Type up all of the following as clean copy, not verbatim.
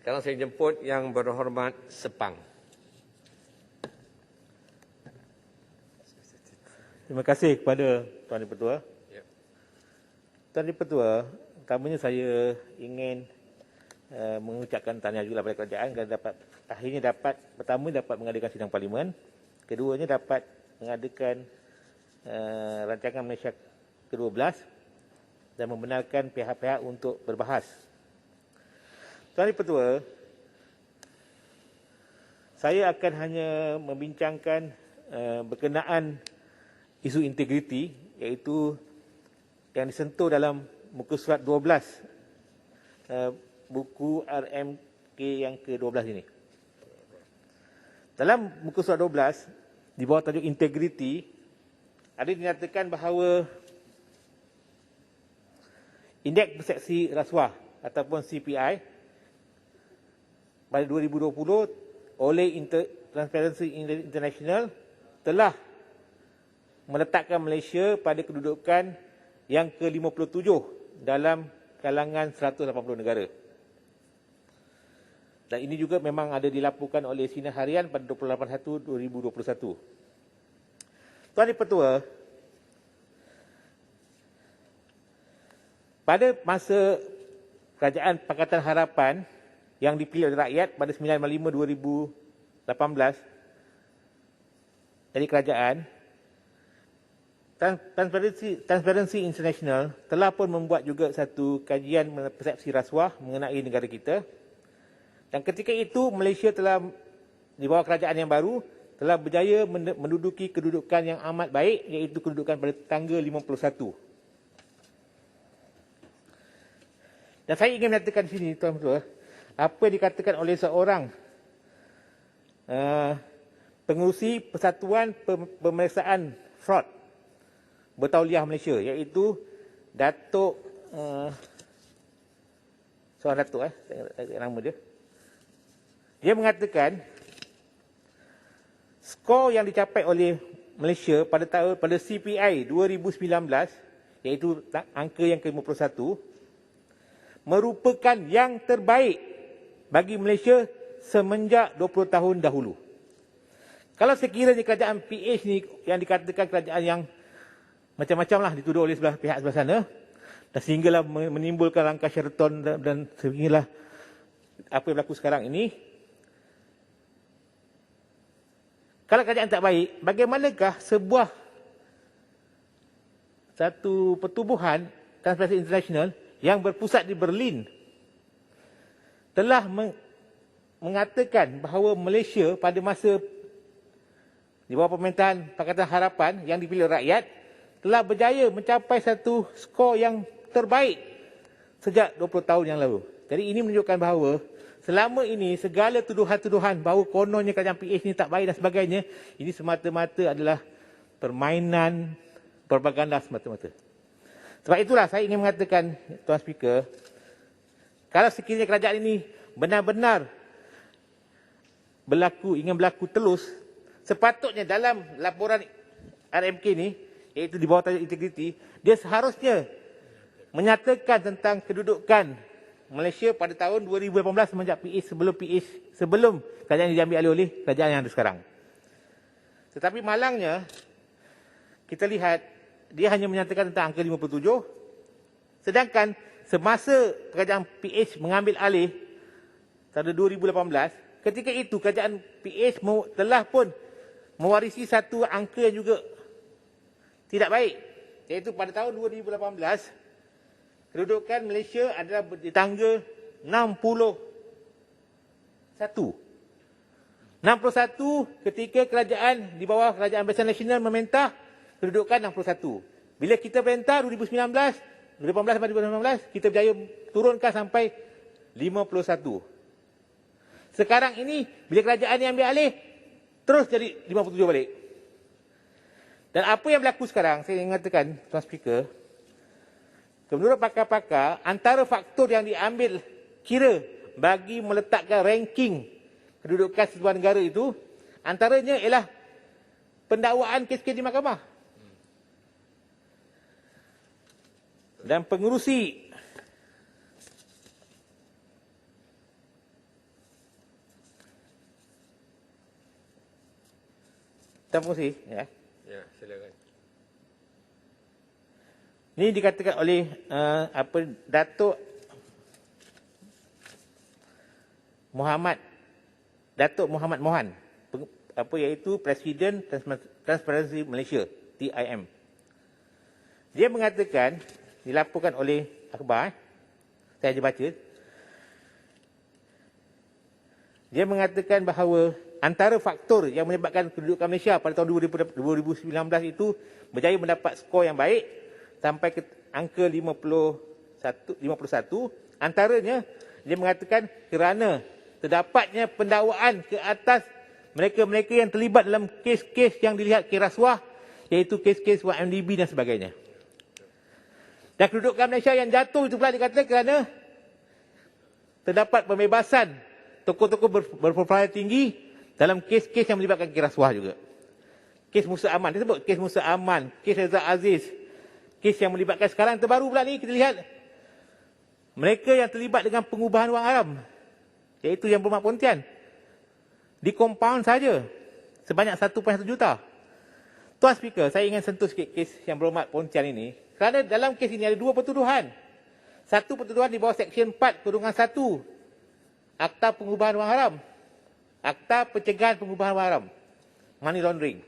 Sekarang saya jemput Yang Berhormat Sepang. Terima kasih kepada Tuan Di-Pertua. Ya. Tuan Di-Pertua, pertamanya saya ingin mengucapkan tahniah juga kepada kerajaan kerana akhirnya dapat mengadakan sidang parlimen. Keduanya dapat mengadakan rancangan Malaysia ke-12 dan membenarkan pihak-pihak untuk berbahas. Tuan Di-Pertua, saya akan hanya membincangkan berkenaan isu integriti, iaitu yang disentuh dalam muka surat 12 buku RMK yang ke-12 ini. Dalam muka surat 12, di bawah tajuk integriti, ada dinyatakan bahawa Indeks Persepsi Rasuah ataupun CPI pada 2020 oleh Transparency International telah meletakkan Malaysia pada kedudukan yang ke-57 dalam kalangan 180 negara. Dan ini juga memang ada dilaporkan oleh Sinar Harian pada 28/1/2021. Tuan Di-Pertua, pada masa Kerajaan Pakatan Harapan yang dipilih oleh rakyat pada 9 Mac 2018 dari kerajaan, Transparency International telah pun membuat juga satu kajian persepsi rasuah mengenai negara kita. Dan ketika itu Malaysia telah di bawah kerajaan yang baru telah berjaya menduduki kedudukan yang amat baik, iaitu kedudukan pada tangga 51. Dan saya ingin menyatakan di sini, tuan-tuan, apa yang dikatakan oleh seorang pengerusi Persatuan Pemeriksaan Fraud Bertauliah Malaysia, iaitu Datuk seorang Datuk nama dia. Dia mengatakan skor yang dicapai oleh Malaysia pada CPI 2019, iaitu angka yang ke-51, merupakan yang terbaik bagi Malaysia semenjak 20 tahun dahulu. Kalau sekiranya kerajaan PH ni yang dikatakan kerajaan yang macam-macam lah dituduh oleh pihak sebelah sana, dan sehinggalah menimbulkan langkah Sheraton dan sehinggalah apa yang berlaku sekarang ini. Kalau kerajaan tak baik, bagaimanakah satu pertubuhan Transparency International yang berpusat di Berlin telah mengatakan bahawa Malaysia pada masa di bawah pemerintahan Pakatan Harapan yang dipilih rakyat telah berjaya mencapai satu skor yang terbaik sejak 20 tahun yang lalu. Jadi ini menunjukkan bahawa selama ini segala tuduhan-tuduhan bahawa kononnya kerajaan PH ini tak baik dan sebagainya, ini semata-mata adalah permainan propaganda semata-mata. Sebab itulah saya ingin mengatakan, Tuan Speaker, kalau sekiranya kerajaan ini benar-benar ingin berlaku telus, sepatutnya dalam laporan RMK ini, iaitu di bawah tajuk integriti, dia seharusnya menyatakan tentang kedudukan Malaysia pada tahun 2018 semenjak sebelum kerajaan ini diambil alih oleh kerajaan yang ada sekarang. Tetapi malangnya, kita lihat dia hanya menyatakan tentang angka 57, sedangkan semasa kerajaan PH mengambil alih pada 2018, ketika itu kerajaan PH telah pun mewarisi satu angka yang juga tidak baik, iaitu pada tahun 2018 kedudukan Malaysia adalah di tangga 61 ketika kerajaan di bawah Kerajaan Barisan Nasional memerintah, kedudukan 61. Bila kita perintah 2018 sampai 2019, kita berjaya turunkan sampai 51. Sekarang ini bila kerajaan yang ambil alih, terus jadi 57 balik. Dan apa yang berlaku sekarang, saya mengatakan, Tuan Speaker, menurut pakar-pakar, antara faktor yang diambil kira bagi meletakkan ranking kedudukan sebuah negara itu, antaranya ialah pendakwaan kes-kes di mahkamah. Dan pengerusi Tuan Pengerusi, ya. Ya, silakan. Ini dikatakan oleh Datuk Muhammad Mohan, iaitu Presiden Transparansi Malaysia, TIM. Dia mengatakan, dilaporkan oleh akhbar, saya ada baca, dia mengatakan bahawa antara faktor yang menyebabkan kedudukan Malaysia pada tahun 2019 itu berjaya mendapat skor yang baik sampai ke angka 51, antaranya dia mengatakan kerana terdapatnya pendakwaan ke atas mereka-mereka yang terlibat dalam kes-kes yang dilihat kirasuah, iaitu kes-kes 1MDB dan sebagainya. Dan kedudukan Malaysia yang jatuh itu pula dikatakan kerana terdapat pembebasan tokoh-tokoh berprofil tinggi dalam kes-kes yang melibatkan kirasuah juga. Kes Musa Aman, dia sebut kes Musa Aman, kes Reza Aziz, kes yang melibatkan sekarang terbaru pula ni kita lihat mereka yang terlibat dengan pengubahan wang haram, iaitu yang bermak Pontian, di kompaun saja sebanyak 1.1 juta. Tuan Speaker, saya ingin sentuh sikit kes yang berhormat Pontian ini, kerana dalam kes ini ada dua pertuduhan. Satu pertuduhan di bawah Seksyen 4/1 Akta Pengubahan Wang Haram, Akta Pencegahan Pengubahan Wang Haram, Money Laundering.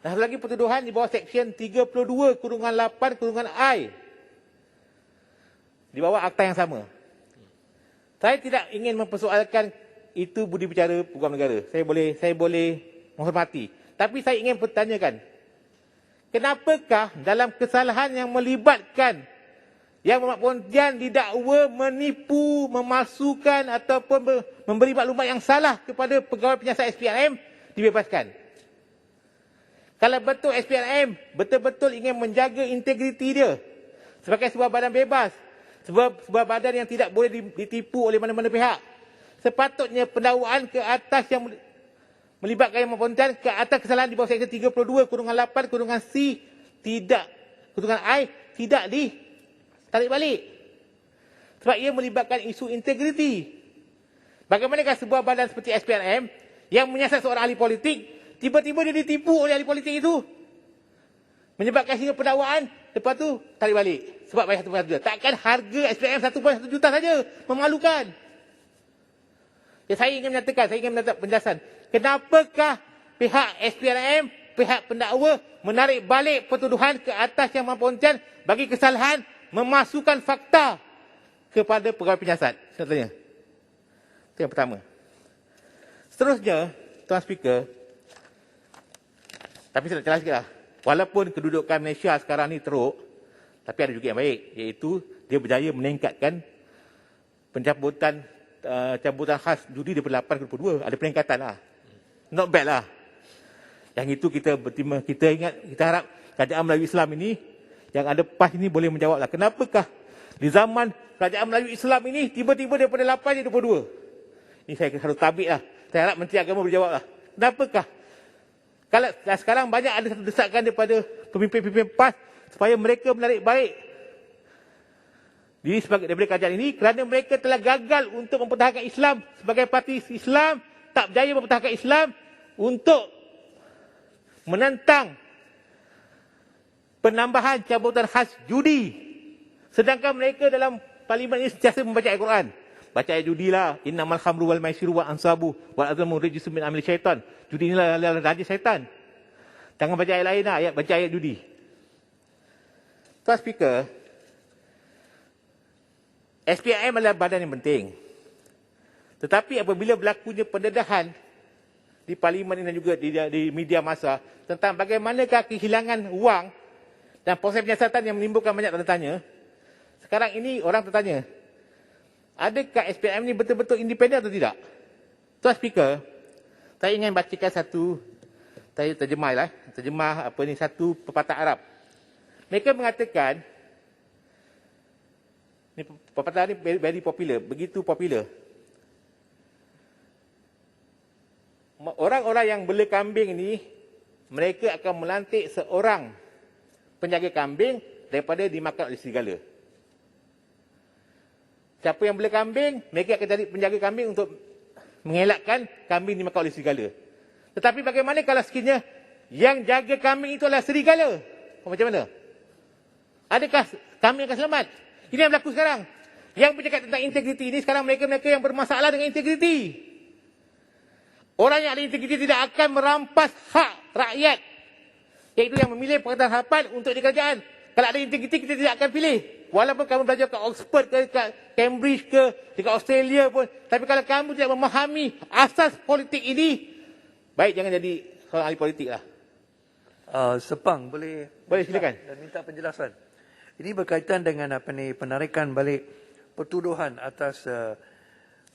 Dan satu lagi pertuduhan di bawah Seksyen 32/8/I, di bawah akta yang sama. Saya tidak ingin mempersoalkan itu budi bicara program negara. Saya boleh menghormati. Tapi saya ingin bertanyakan, kenapakah dalam kesalahan yang melibatkan yang Muhammad Pontian didakwa menipu, memalsukan ataupun memberi maklumat yang salah kepada pegawai penyiasat SPRM, dibebaskan? Kalau betul SPRM betul-betul ingin menjaga integriti dia sebagai sebuah badan bebas, sebuah badan yang tidak boleh ditipu oleh mana-mana pihak, sepatutnya pendakwaan ke atas yang melibatkan yang Pontian ke atas kesalahan di bawah Seksyen 32/8/C I tidak ditarik balik. Sebab ia melibatkan isu integriti. Bagaimanakah sebuah badan seperti SPRM yang menyiasat seorang ahli politik, tiba-tiba dia ditipu oleh ahli politik itu, menyebabkan sehingga pendakwaan, lepas tu tarik balik sebab bayar 1.1 juta. Takkan harga SPRM 1.1 juta saja, memalukan. Saya ingin menyatakan penjelasan. Kenapakah pihak SPRM, pihak pendakwa menarik balik pertuduhan ke atas yang Muhammad Pontian bagi kesalahan memasukkan fakta kepada pegawai penyiasat? Contohnya. Itu yang pertama. Seterusnya, Tuan Speaker, tapi saya nak jelas sikitlah. Walaupun kedudukan Malaysia sekarang ni teruk, tapi ada juga yang baik, iaitu dia berjaya meningkatkan pencabutan khas judi daripada 8 ke 22. Ada peningkatan lah. Not bad lah. Yang itu kita harap kerajaan Melayu Islam ini, yang ada PAS ini boleh menjawab lah. Kenapakah di zaman kerajaan Melayu Islam ini, tiba-tiba daripada 8 jadi 22? Ini saya harus tabik lah. Saya harap Menteri Agama berjawab lah. Kenapakah? Kalau sekarang banyak ada satu desakan daripada pemimpin-pemimpin PAS supaya mereka menarik baik diri daripada kerajaan ini kerana mereka telah gagal untuk mempertahankan Islam sebagai parti Islam, tak berjaya mempertahankan Islam untuk menentang penambahan cabutan khas judi. Sedangkan mereka dalam parlimen ini sentiasa membaca Al-Quran. Baca ayat judi lah. Innamal khamru wal maisiru wal ansabu wal azlamu rijsun min amali syaitan. Judi inilah najis syaitan. Jangan baca ayat lain lah. Baca ayat judi. Tuan Speaker, SPRM adalah badan yang penting. Tetapi apabila berlakunya pendedahan di parlimen dan juga di media masa tentang bagaimanakah kehilangan wang dan proses penyiasatan yang menimbulkan banyak tanda tanya, sekarang ini orang tertanya, adakah SPRM ini betul-betul independen atau tidak? Tuan Speaker, saya ingin bacakan saya terjemah satu pepatah Arab. Mereka mengatakan, pepatah ini very popular, begitu popular. Orang-orang yang bela kambing ini, mereka akan melantik seorang penjaga kambing daripada dimakan oleh serigala. Siapa yang bela kambing, mereka akan cari penjaga kambing untuk mengelakkan kambing dimakan oleh serigala. Tetapi bagaimana kalau sekiranya yang jaga kambing itu adalah serigala? Macam mana? Adakah kambing akan selamat? Ini yang berlaku sekarang. Yang bercakap tentang integriti ini sekarang mereka-mereka yang bermasalah dengan integriti. Orang yang ada integriti tidak akan merampas hak rakyat, iaitu yang memilih Pakatan Harapan untuk di kerajaan. Kalau ada integriti, kita tidak akan pilih. Walaupun kamu belajar kat Oxford ke, kat Cambridge ke, dekat Australia pun. Tapi kalau kamu tidak memahami asas politik ini, baik jangan jadi seorang ahli politik lah. Sepang boleh Silakan. dan minta penjelasan. Ini berkaitan dengan penarikan balik pertuduhan atas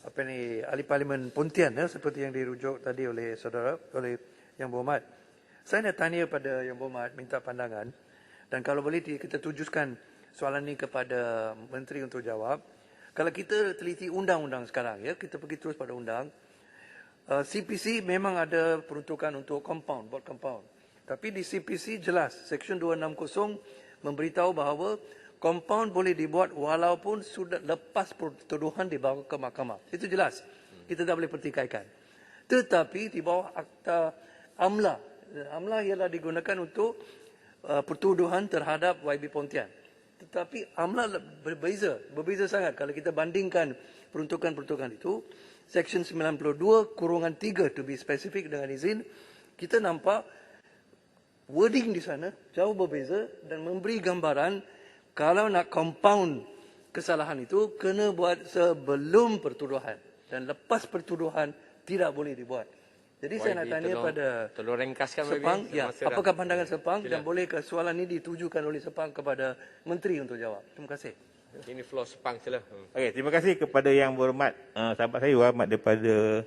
ahli Parlimen Pontian seperti yang dirujuk tadi oleh saudara, oleh Yang Berhormat. Saya nak tanya pada Yang Berhormat, minta pandangan, dan kalau boleh kita tujukan soalan ini kepada Menteri untuk jawab. Kalau kita teliti undang-undang sekarang, kita pergi terus pada undang, CPC memang ada peruntukan untuk compound, buat compound. Tapi di CPC jelas, Seksyen 260 memberitahu bahawa compound boleh dibuat walaupun sudah lepas pertuduhan dibawa ke mahkamah. Itu jelas. Kita tak boleh pertikaikan. Tetapi di bawah akta AMLA. AMLA ialah digunakan untuk pertuduhan terhadap YB Pontian. Tetapi AMLA berbeza sangat. Kalau kita bandingkan peruntukan-peruntukan itu, Seksyen 92/3 to be specific dengan izin, kita nampak wording di sana jauh berbeza dan memberi gambaran kalau nak compound kesalahan itu, kena buat sebelum pertuduhan. Dan lepas pertuduhan, tidak boleh dibuat. Jadi saya nak tanya pada tolong ringkaskan Sepang, apakah pandangan Sepang, dan Sila. bolehkah soalan ini ditujukan oleh Sepang kepada Menteri untuk jawab. Terima kasih. Ini floor Sepang sila. Okey, terima kasih kepada Yang Berhormat sahabat saya Berhormat daripada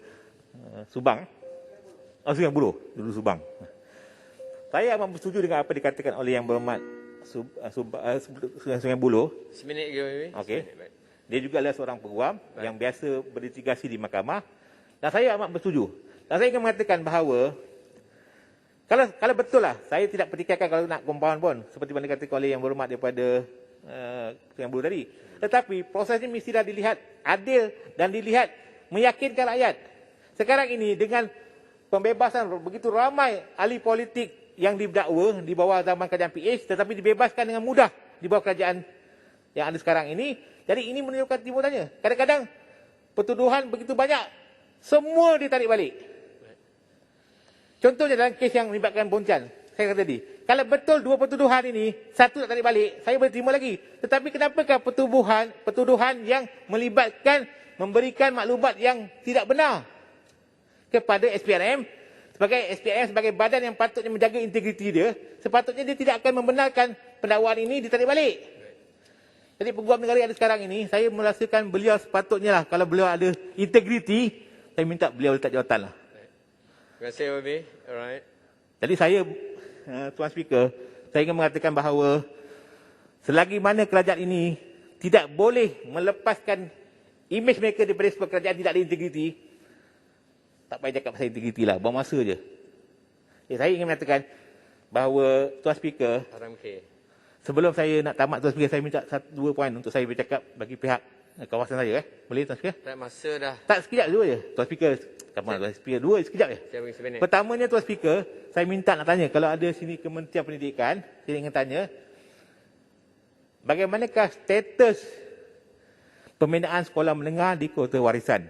Subang. Sungai Buloh, dulu Subang. Saya amat bersetuju dengan apa dikatakan oleh Yang Berhormat Sungai Buloh. Seminit ke, Baby? Okey. Seminit, baik. Dia juga adalah seorang peguam yang biasa berlitigasi di mahkamah. Dan saya amat bersetuju. Dan saya ingin mengatakan bahawa kalau betul lah, saya tidak pertikaikan kalau nak compound pun. Seperti mana dikatakan oleh Yang Berhormat daripada Sungai Buloh tadi. Tetapi proses ini mestilah dilihat adil dan dilihat meyakinkan rakyat. Sekarang ini dengan pembebasan begitu ramai ahli politik yang didakwa di bawah zaman kerajaan PH, tetapi dibebaskan dengan mudah di bawah kerajaan yang ada sekarang ini. Jadi ini menunjukkan timur tanya. Kadang-kadang pertuduhan begitu banyak, semua ditarik balik. Contohnya dalam kes yang melibatkan Pontian, saya kata tadi, kalau betul dua pertuduhan ini, satu tak tarik balik, saya boleh terima lagi. Tetapi kenapakah pertuduhan yang melibatkan, memberikan maklumat yang tidak benar kepada SPRM, sebagai badan yang patutnya menjaga integriti dia, sepatutnya dia tidak akan membenarkan pendakwaan ini ditarik balik. Jadi peguam negara yang ada sekarang ini, saya merasakan beliau sepatutnya lah, kalau beliau ada integriti, saya minta beliau letak jawatan lah. Terima kasih, Baby. Alright. Jadi saya, Tuan Speaker, saya ingin mengatakan bahawa selagi mana kerajaan ini tidak boleh melepaskan imej mereka daripada sebuah kerajaan tidak ada integriti, tak payah cakap pasal integriti lah, buang masa je. Saya ingin mengatakan bahawa Tuan Speaker, RMK. sebelum saya nak tamat Tuan Speaker, saya minta 1-2 poin untuk saya bercakap bagi pihak kawasan saya. Boleh Tuan Speaker? Tak masa dah. Tak, sekejap dulu je. Tuan Speaker, Tuan Speaker, sekejap je. Saya bagi seminit. Pertamanya Tuan Speaker, saya minta nak tanya, kalau ada sini Kementerian Pendidikan, saya ingin tanya, bagaimanakah status pembinaan sekolah menengah di Kota Warisan?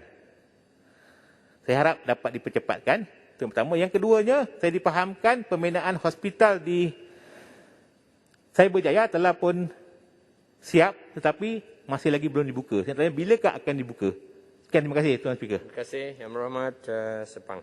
Saya harap dapat dipercepatkan. Itu yang pertama. Yang keduanya, saya dipahamkan pembinaan hospital di Cyberjaya telah pun siap, tetapi masih lagi belum dibuka. Saya tanya, bilakah akan dibuka? Sekian, terima kasih Tuan Speaker. Terima kasih, Yang Berhormat Sepang.